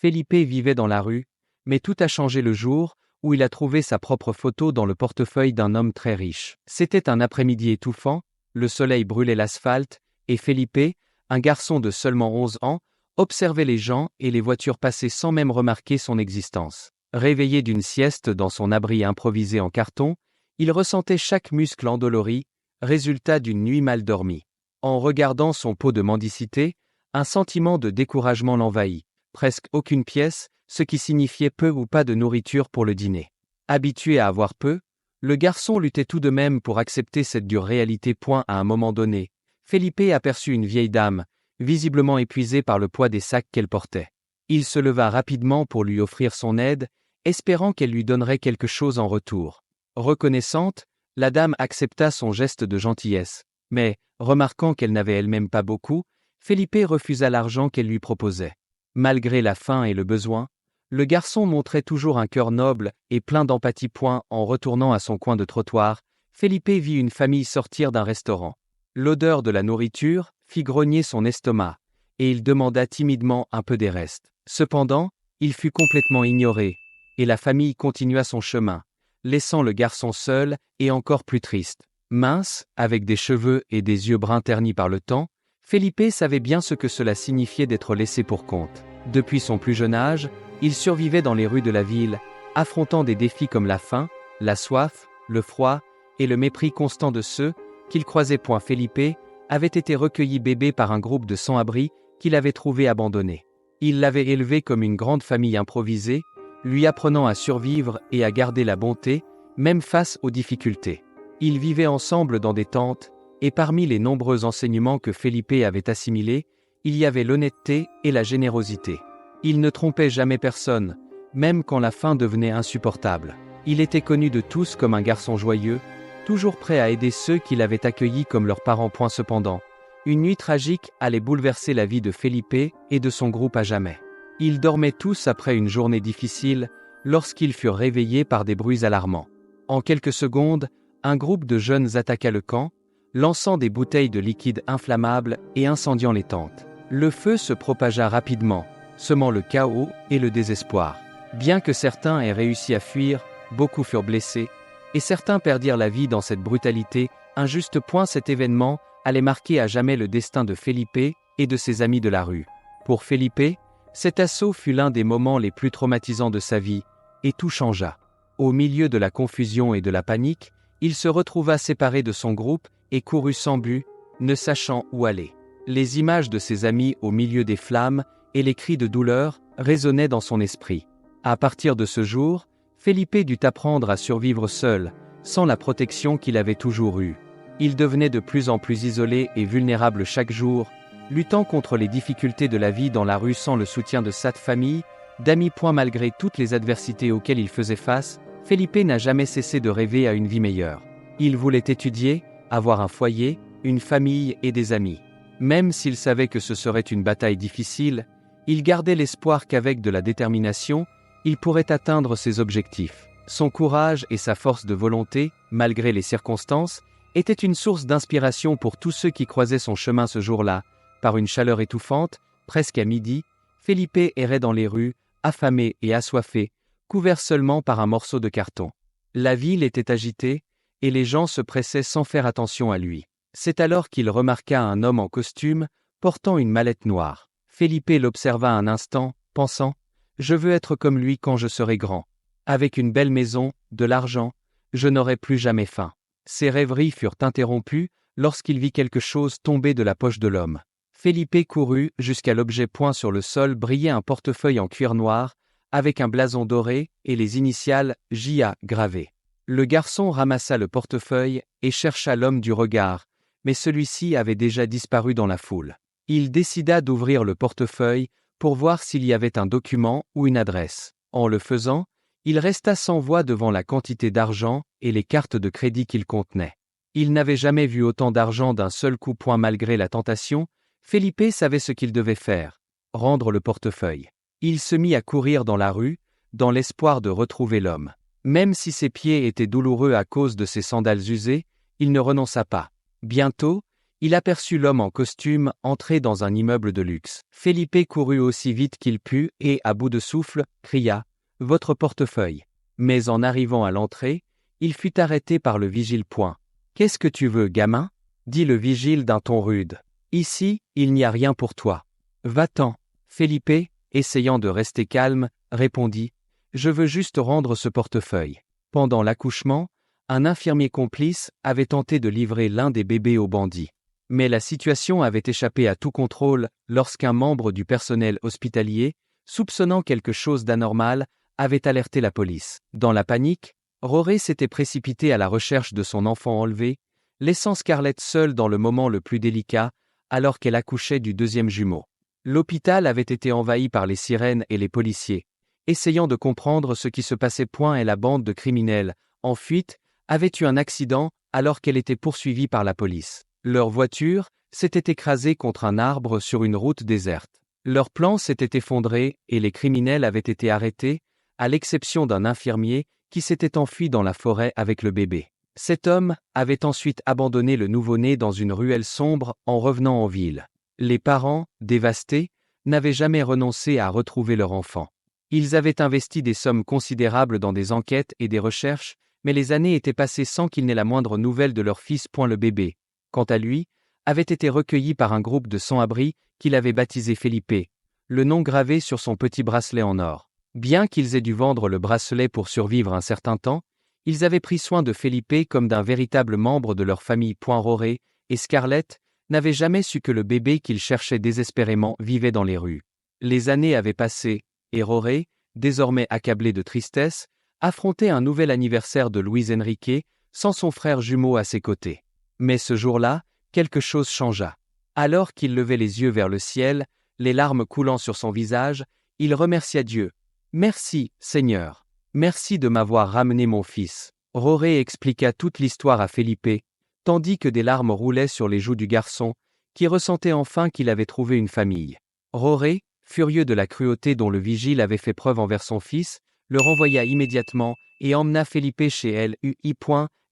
Felipe vivait dans la rue, mais tout a changé le jour où il a trouvé sa propre photo dans le portefeuille d'un homme très riche. C'était un après-midi étouffant, le soleil brûlait l'asphalte, et Felipe, un garçon de seulement 11 ans, observait les gens et les voitures passer sans même remarquer son existence. Réveillé d'une sieste dans son abri improvisé en carton, il ressentait chaque muscle endolori, résultat d'une nuit mal dormie. En regardant son pot de mendicité, un sentiment de découragement l'envahit. Presque aucune pièce, ce qui signifiait peu ou pas de nourriture pour le dîner. Habitué à avoir peu, le garçon luttait tout de même pour accepter cette dure réalité. À un moment donné, Felipe aperçut une vieille dame, visiblement épuisée par le poids des sacs qu'elle portait. Il se leva rapidement pour lui offrir son aide, espérant qu'elle lui donnerait quelque chose en retour. Reconnaissante, la dame accepta son geste de gentillesse, mais, remarquant qu'elle n'avait elle-même pas beaucoup, Felipe refusa l'argent qu'elle lui proposait. Malgré la faim et le besoin, le garçon montrait toujours un cœur noble et plein d'empathie. En retournant à son coin de trottoir, Felipe vit une famille sortir d'un restaurant. L'odeur de la nourriture fit grogner son estomac, et il demanda timidement un peu des restes. Cependant, il fut complètement ignoré, et la famille continua son chemin, laissant le garçon seul et encore plus triste. Mince, avec des cheveux et des yeux bruns ternis par le temps, Felipe savait bien ce que cela signifiait d'être laissé pour compte. Depuis son plus jeune âge, il survivait dans les rues de la ville, affrontant des défis comme la faim, la soif, le froid et le mépris constant de ceux qu'il croisait. Felipe avait été recueilli bébé par un groupe de sans-abri qu'il avait trouvé abandonné. Il l'avait élevé comme une grande famille improvisée, lui apprenant à survivre et à garder la bonté, même face aux difficultés. Ils vivaient ensemble dans des tentes, et parmi les nombreux enseignements que Felipe avait assimilés, il y avait l'honnêteté et la générosité. Il ne trompait jamais personne, même quand la faim devenait insupportable. Il était connu de tous comme un garçon joyeux, toujours prêt à aider ceux qui l'avaient accueilli comme leurs parents. Cependant, une nuit tragique allait bouleverser la vie de Felipe et de son groupe à jamais. Ils dormaient tous après une journée difficile, lorsqu'ils furent réveillés par des bruits alarmants. En quelques secondes, un groupe de jeunes attaqua le camp, lançant des bouteilles de liquide inflammable et incendiant les tentes. Le feu se propagea rapidement, semant le chaos et le désespoir. Bien que certains aient réussi à fuir, beaucoup furent blessés, et certains perdirent la vie dans cette brutalité injuste. Cet événement allait marquer à jamais le destin de Felipe et de ses amis de la rue. Pour Felipe, cet assaut fut l'un des moments les plus traumatisants de sa vie, et tout changea. Au milieu de la confusion et de la panique, il se retrouva séparé de son groupe et courut sans but, ne sachant où aller. Les images de ses amis au milieu des flammes et les cris de douleur résonnaient dans son esprit. À partir de ce jour, Felipe dut apprendre à survivre seul, sans la protection qu'il avait toujours eue. Il devenait de plus en plus isolé et vulnérable chaque jour, luttant contre les difficultés de la vie dans la rue sans le soutien de sa famille, d'amis. Malgré toutes les adversités auxquelles il faisait face, Felipe n'a jamais cessé de rêver à une vie meilleure. Il voulait étudier, avoir un foyer, une famille et des amis. Même s'il savait que ce serait une bataille difficile, il gardait l'espoir qu'avec de la détermination, il pourrait atteindre ses objectifs. Son courage et sa force de volonté, malgré les circonstances, étaient une source d'inspiration pour tous ceux qui croisaient son chemin ce jour-là. Par une chaleur étouffante, presque à midi, Felipe errait dans les rues, affamé et assoiffé, couvert seulement par un morceau de carton. La ville était agitée, et les gens se pressaient sans faire attention à lui. C'est alors qu'il remarqua un homme en costume, portant une mallette noire. Felipe l'observa un instant, pensant « Je veux être comme lui quand je serai grand. Avec une belle maison, de l'argent, je n'aurai plus jamais faim. » Ses rêveries furent interrompues lorsqu'il vit quelque chose tomber de la poche de l'homme. Felipe courut jusqu'à l'objet. Sur le sol brillait un portefeuille en cuir noir, avec un blason doré et les initiales J.A. gravées. Le garçon ramassa le portefeuille et chercha l'homme du regard, mais celui-ci avait déjà disparu dans la foule. Il décida d'ouvrir le portefeuille pour voir s'il y avait un document ou une adresse. En le faisant, il resta sans voix devant la quantité d'argent et les cartes de crédit qu'il contenait. Il n'avait jamais vu autant d'argent d'un seul coup. Malgré la tentation, Felipe savait ce qu'il devait faire, rendre le portefeuille. Il se mit à courir dans la rue, dans l'espoir de retrouver l'homme. Même si ses pieds étaient douloureux à cause de ses sandales usées, il ne renonça pas. Bientôt, il aperçut l'homme en costume entrer dans un immeuble de luxe. Felipe courut aussi vite qu'il put et, à bout de souffle, cria « Votre portefeuille !» Mais en arrivant à l'entrée, il fut arrêté par le vigile. « Qu'est-ce que tu veux, gamin ?» dit le vigile d'un ton rude. « Ici, il n'y a rien pour toi. Va-t'en. » Felipe, essayant de rester calme, répondit « Je veux juste rendre ce portefeuille. » Pendant l'accouchement, un infirmier complice avait tenté de livrer l'un des bébés aux bandits. Mais la situation avait échappé à tout contrôle lorsqu'un membre du personnel hospitalier, soupçonnant quelque chose d'anormal, avait alerté la police. Dans la panique, Rory s'était précipité à la recherche de son enfant enlevé, laissant Scarlett seule dans le moment le plus délicat, alors qu'elle accouchait du deuxième jumeau. L'hôpital avait été envahi par les sirènes et les policiers. Essayant de comprendre ce qui se passait, et la bande de criminels, en fuite, avait eu un accident alors qu'elle était poursuivie par la police. Leur voiture s'était écrasée contre un arbre sur une route déserte. Leur plan s'était effondré et les criminels avaient été arrêtés, à l'exception d'un infirmier qui s'était enfui dans la forêt avec le bébé. Cet homme avait ensuite abandonné le nouveau-né dans une ruelle sombre en revenant en ville. Les parents, dévastés, n'avaient jamais renoncé à retrouver leur enfant. Ils avaient investi des sommes considérables dans des enquêtes et des recherches, mais les années étaient passées sans qu'ils n'aient la moindre nouvelle de leur fils. Le bébé, quant à lui, avait été recueilli par un groupe de sans-abri qu'il avait baptisé Felipe, le nom gravé sur son petit bracelet en or. Bien qu'ils aient dû vendre le bracelet pour survivre un certain temps, ils avaient pris soin de Felipe comme d'un véritable membre de leur famille. Rory et Scarlett n'avaient jamais su que le bébé qu'ils cherchaient désespérément vivait dans les rues. Les années avaient passé, et Rory, désormais accablé de tristesse, affrontait un nouvel anniversaire de Luis Enrique, sans son frère jumeau à ses côtés. Mais ce jour-là, quelque chose changea. Alors qu'il levait les yeux vers le ciel, les larmes coulant sur son visage, il remercia Dieu. « Merci, Seigneur. Merci de m'avoir ramené mon fils. » Rory expliqua toute l'histoire à Felipe, tandis que des larmes roulaient sur les joues du garçon, qui ressentait enfin qu'il avait trouvé une famille. Rory, furieux de la cruauté dont le vigile avait fait preuve envers son fils, le renvoya immédiatement et emmena Felipe chez lui.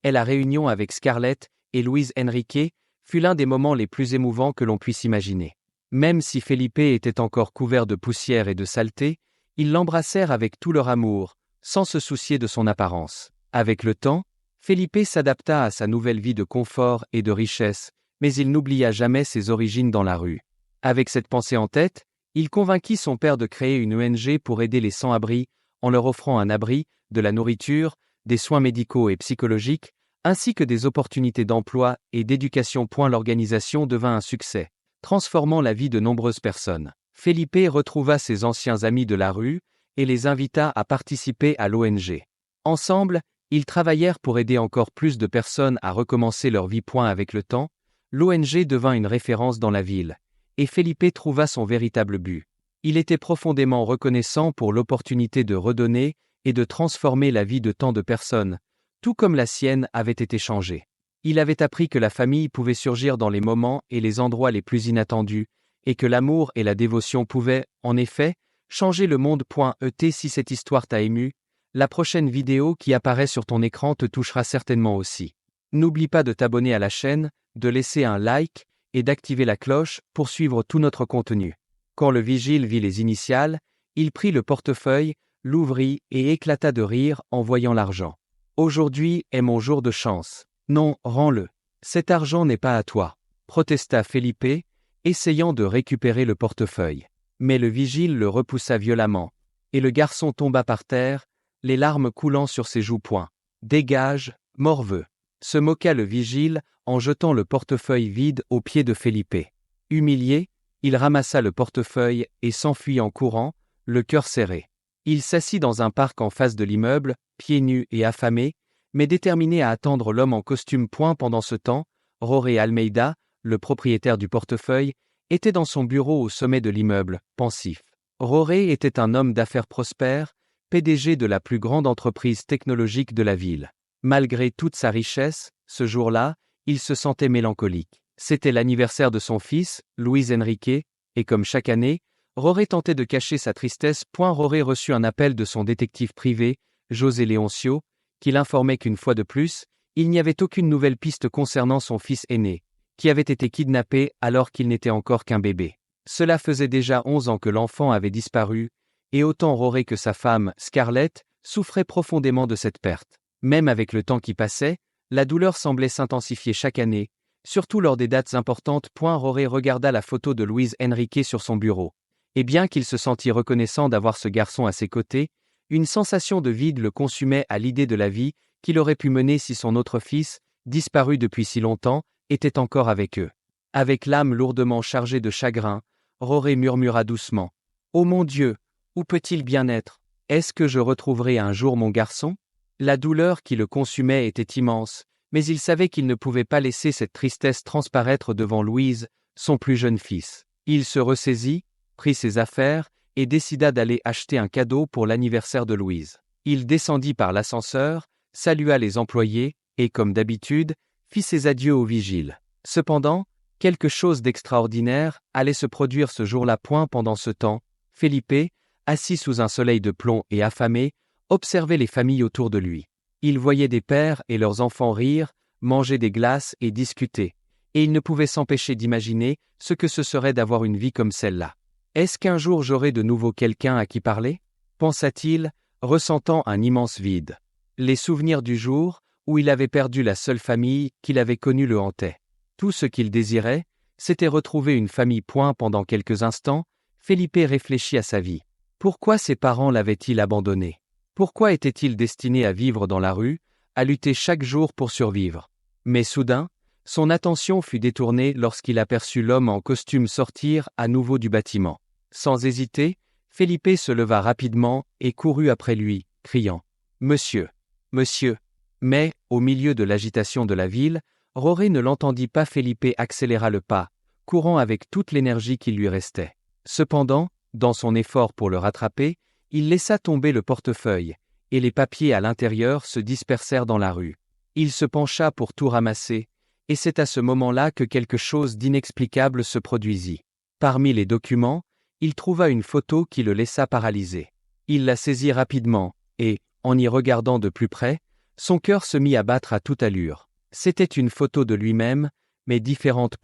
La réunion avec Scarlett et Luis Enrique fut l'un des moments les plus émouvants que l'on puisse imaginer. Même si Felipe était encore couvert de poussière et de saleté, ils l'embrassèrent avec tout leur amour, sans se soucier de son apparence. Avec le temps, Felipe s'adapta à sa nouvelle vie de confort et de richesse, mais il n'oublia jamais ses origines dans la rue. Avec cette pensée en tête, il convainquit son père de créer une ONG pour aider les sans-abri, en leur offrant un abri, de la nourriture, des soins médicaux et psychologiques, ainsi que des opportunités d'emploi et d'éducation. L'organisation devint un succès, transformant la vie de nombreuses personnes. Felipe retrouva ses anciens amis de la rue et les invita à participer à l'ONG. Ensemble, ils travaillèrent pour aider encore plus de personnes à recommencer leur vie. Avec le temps, l'ONG devint une référence dans la ville, et Felipe trouva son véritable but. Il était profondément reconnaissant pour l'opportunité de redonner et de transformer la vie de tant de personnes, tout comme la sienne avait été changée. Il avait appris que la famille pouvait surgir dans les moments et les endroits les plus inattendus, et que l'amour et la dévotion pouvaient, en effet, changer le monde. Si cette histoire t'a ému, la prochaine vidéo qui apparaît sur ton écran te touchera certainement aussi. N'oublie pas de t'abonner à la chaîne, de laisser un like, et d'activer la cloche pour suivre tout notre contenu. Quand le vigile vit les initiales, il prit le portefeuille, l'ouvrit et éclata de rire en voyant l'argent. « Aujourd'hui est mon jour de chance. Non, rends-le. Cet argent n'est pas à toi, » protesta Felipe, essayant de récupérer le portefeuille. Mais le vigile le repoussa violemment, et le garçon tomba par terre, les larmes coulant sur ses joues. « Dégage, morveux !» se moqua le vigile en jetant le portefeuille vide aux pieds de Felipe. Humilié, il ramassa le portefeuille et s'enfuit en courant, le cœur serré. Il s'assit dans un parc en face de l'immeuble, pieds nus et affamé, mais déterminé à attendre l'homme en costume. Pendant ce temps, Rory Almeida, le propriétaire du portefeuille, était dans son bureau au sommet de l'immeuble, pensif. Rory était un homme d'affaires prospère, PDG de la plus grande entreprise technologique de la ville. Malgré toute sa richesse, ce jour-là, il se sentait mélancolique. C'était l'anniversaire de son fils, Luis Enrique, et comme chaque année, Rory tentait de cacher sa tristesse. Rory reçut un appel de son détective privé, José Leoncio, qui l'informait qu'une fois de plus, il n'y avait aucune nouvelle piste concernant son fils aîné, qui avait été kidnappé alors qu'il n'était encore qu'un bébé. Cela faisait déjà 11 ans que l'enfant avait disparu, et autant Rory que sa femme, Scarlett, souffraient profondément de cette perte. Même avec le temps qui passait, la douleur semblait s'intensifier chaque année, surtout lors des dates importantes. Rory regarda la photo de Luis Enrique sur son bureau. Et bien qu'il se sentît reconnaissant d'avoir ce garçon à ses côtés, une sensation de vide le consumait à l'idée de la vie qu'il aurait pu mener si son autre fils, disparu depuis si longtemps, était encore avec eux. Avec l'âme lourdement chargée de chagrin, Rory murmura doucement. « Oh mon Dieu, où peut-il bien être? Est-ce que je retrouverai un jour mon garçon ?» La douleur qui le consumait était immense, mais il savait qu'il ne pouvait pas laisser cette tristesse transparaître devant Louise, son plus jeune fils. Il se ressaisit, prit ses affaires, et décida d'aller acheter un cadeau pour l'anniversaire de Louise. Il descendit par l'ascenseur, salua les employés, et comme d'habitude, fit ses adieux aux vigiles. Cependant, quelque chose d'extraordinaire allait se produire ce jour-là. Pendant ce temps, Felipe, assis sous un soleil de plomb et affamé, observait les familles autour de lui. Il voyait des pères et leurs enfants rire, manger des glaces et discuter, et il ne pouvait s'empêcher d'imaginer ce que ce serait d'avoir une vie comme celle-là. Est-ce qu'un jour j'aurai de nouveau quelqu'un à qui parler? Pensa-t-il, ressentant un immense vide. Les souvenirs du jour où il avait perdu la seule famille qu'il avait connue le hantaient. Tout ce qu'il désirait, c'était retrouver une famille. Pendant quelques instants, Felipe réfléchit à sa vie. Pourquoi ses parents l'avaient-ils abandonné? Pourquoi était-il destiné à vivre dans la rue, à lutter chaque jour pour survivre? Mais soudain, son attention fut détournée lorsqu'il aperçut l'homme en costume sortir à nouveau du bâtiment. Sans hésiter, Felipe se leva rapidement et courut après lui, criant « Monsieur! Monsieur !» Mais, au milieu de l'agitation de la ville, Rory ne l'entendit pas. Felipe accéléra le pas, courant avec toute l'énergie qui lui restait. Cependant, dans son effort pour le rattraper, il laissa tomber le portefeuille, et les papiers à l'intérieur se dispersèrent dans la rue. Il se pencha pour tout ramasser, et c'est à ce moment-là que quelque chose d'inexplicable se produisit. Parmi les documents, il trouva une photo qui le laissa paralysé. Il la saisit rapidement, et, en y regardant de plus près, son cœur se mit à battre à toute allure. C'était une photo de lui-même, mais différente.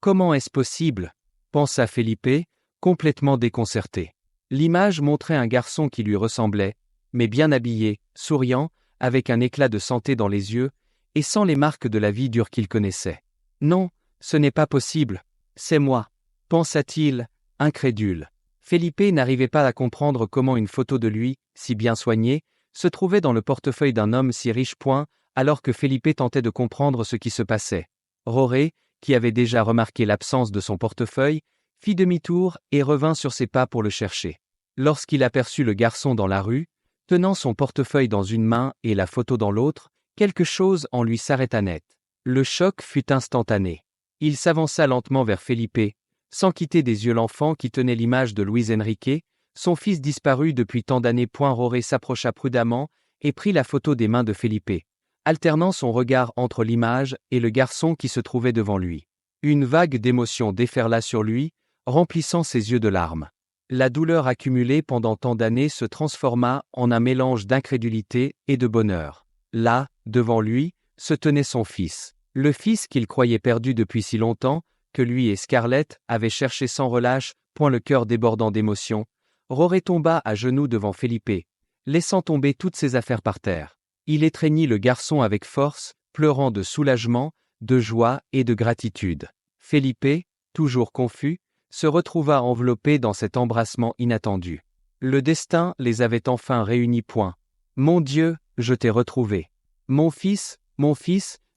Comment est-ce possible? Pensa Felipe, complètement déconcerté. L'image montrait un garçon qui lui ressemblait, mais bien habillé, souriant, avec un éclat de santé dans les yeux, et sans les marques de la vie dure qu'il connaissait. Non, ce n'est pas possible. C'est moi, pensa-t-il, incrédule. Felipe n'arrivait pas à comprendre comment une photo de lui, si bien soignée, se trouvait dans le portefeuille d'un homme si riche. Alors que Felipe tentait de comprendre ce qui se passait. Rory, qui avait déjà remarqué l'absence de son portefeuille, fit demi-tour et revint sur ses pas pour le chercher. Lorsqu'il aperçut le garçon dans la rue, tenant son portefeuille dans une main et la photo dans l'autre, quelque chose en lui s'arrêta net. Le choc fut instantané. Il s'avança lentement vers Felipe, sans quitter des yeux l'enfant qui tenait l'image de Luis Enrique, son fils disparu depuis tant d'années. Rory s'approcha prudemment et prit la photo des mains de Felipe, alternant son regard entre l'image et le garçon qui se trouvait devant lui. Une vague d'émotion déferla sur lui, remplissant ses yeux de larmes. La douleur accumulée pendant tant d'années se transforma en un mélange d'incrédulité et de bonheur. Là, devant lui, se tenait son fils. Le fils qu'il croyait perdu depuis si longtemps, que lui et Scarlett avaient cherché sans relâche. Le cœur débordant d'émotion, Rory tomba à genoux devant Felipe, laissant tomber toutes ses affaires par terre. Il étreignit le garçon avec force, pleurant de soulagement, de joie et de gratitude. Felipe, toujours confus, se retrouva enveloppé dans cet embrassement inattendu. Le destin les avait enfin réunis. Mon Dieu, je t'ai retrouvé. Mon fils,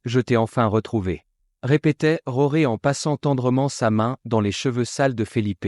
je t'ai enfin retrouvé. Répétait Rory en passant tendrement sa main dans les cheveux sales de Felipe.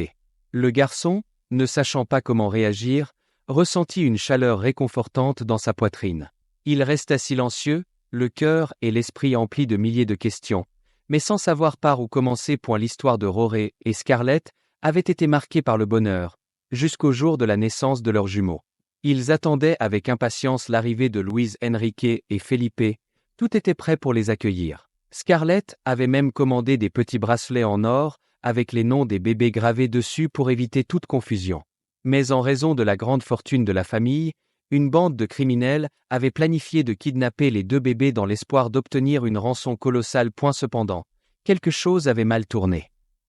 Le garçon, ne sachant pas comment réagir, ressentit une chaleur réconfortante dans sa poitrine. Il resta silencieux, le cœur et l'esprit emplis de milliers de questions, mais sans savoir par où commencer. L'histoire de Rory et Scarlett avait été marquée par le bonheur, jusqu'au jour de la naissance de leurs jumeaux. Ils attendaient avec impatience l'arrivée de Luis Enrique et Felipe, tout était prêt pour les accueillir. Scarlett avait même commandé des petits bracelets en or, avec les noms des bébés gravés dessus pour éviter toute confusion. Mais en raison de la grande fortune de la famille, une bande de criminels avait planifié de kidnapper les deux bébés dans l'espoir d'obtenir une rançon colossale. Cependant, Quelque chose avait mal tourné.